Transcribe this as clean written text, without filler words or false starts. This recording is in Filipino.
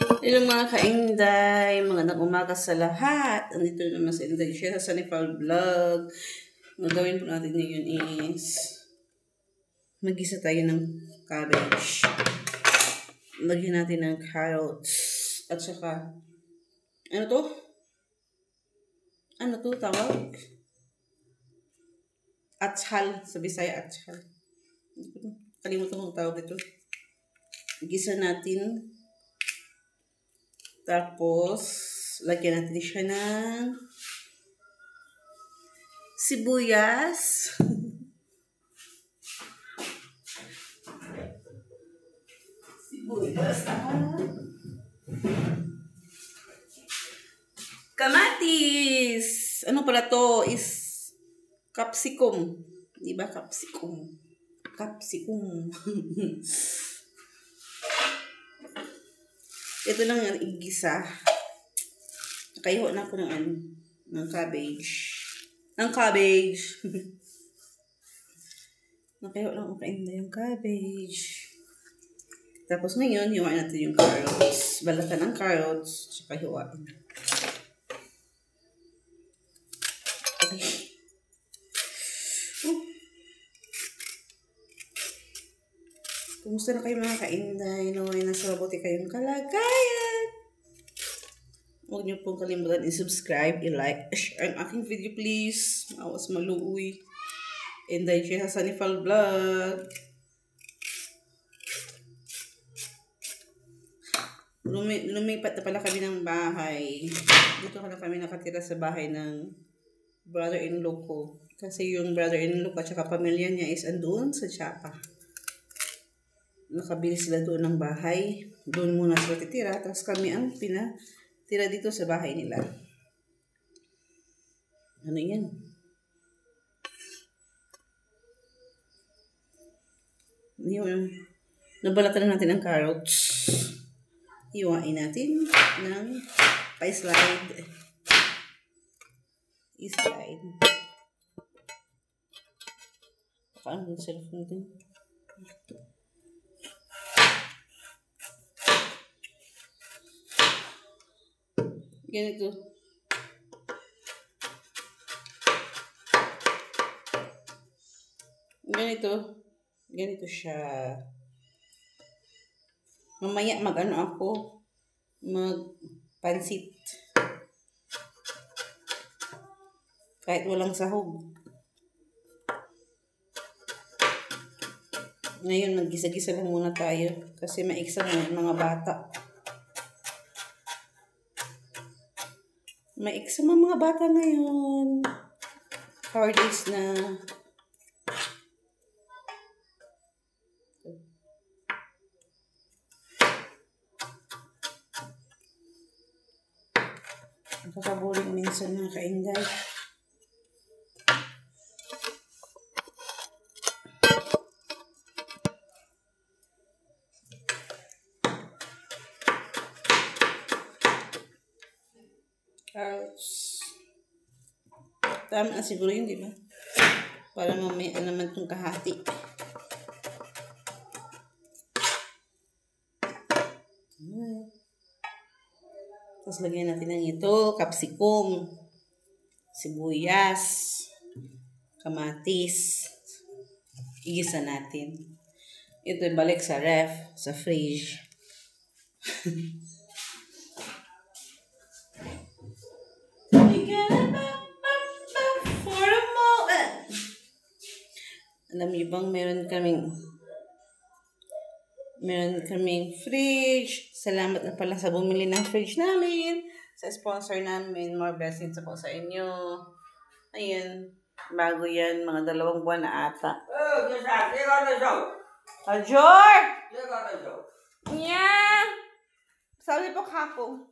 Hello mga kainday, magandang umaga sa lahat. Andito naman sa Inday siya sa Sanifal Vlog. Ang gawin po natin ngayon is mag-isa tayo ng cabbage. Lagyan natin ng carrots. At saka, ano to? Ano to tawag? Atchal. Sa Bisaya, atchal. Kalimutan kong tawag ito. Gisa natin. Tapos, lagyan natin siya ng sibuyas. Sibuyas. Kamatis. Ano pala to? Is capsicum. Diba capsicum? Capsicum. Ito lang yung igisa. Nakahiwa na ako ng cabbage. Nakahiwa na ako yung cabbage. Tapos ngayon, hiwain natin yung carrots. Balatan ng carrots, tsaka hiwain. Okay. Kumusta na kayo mga kainday? Naway nasa mabuti kayong kalagayan. Huwag niyo pong kalimutan i-subscribe, i-like, share ang aking video please. Maawas maluoy. Inday siya sa Sanifal Vlog. Lumipat na pala kami ng bahay. Dito na kami nakatira sa bahay ng brother-in-law ko. Kasi yung brother-in-law at saka pamilya niya is andoon sa Chiapa. Nakabili sila doon ng bahay. Doon muna sila titira. Tapos kami ang pinatira dito sa bahay nila. Ano yan? Yun. Nabalatan natin ang carrots. Iwain natin ng pa-slide. I-slide. Paano yung cellphone din? Ganito. Ganito siya. Mamaya magpansit. Kahit walang sahog. Ngayon, maggisa-gisa lang muna tayo. Kasi maiksa na yung mga bata. Maiksa mga bata ngayon. 4 days na. Nakakabuling minsan mga kainday. Carrots. Tama na siguro yun, di ba? Para mamaya naman itong kahati. Tapos lagyan natin ng ito, capsicum, sibuyas, kamatis. Igisa natin. Ito balik sa ref, sa fridge. For a moment. Alam niyo bang meron kaming fridge. Salamat na pala sa bumili ng fridge namin. Sa sponsor namin. More blessings po sa inyo. Ayan. Bago yan. Mga 2 buwan na ata. Ajor! Yeah! Sabi po kako.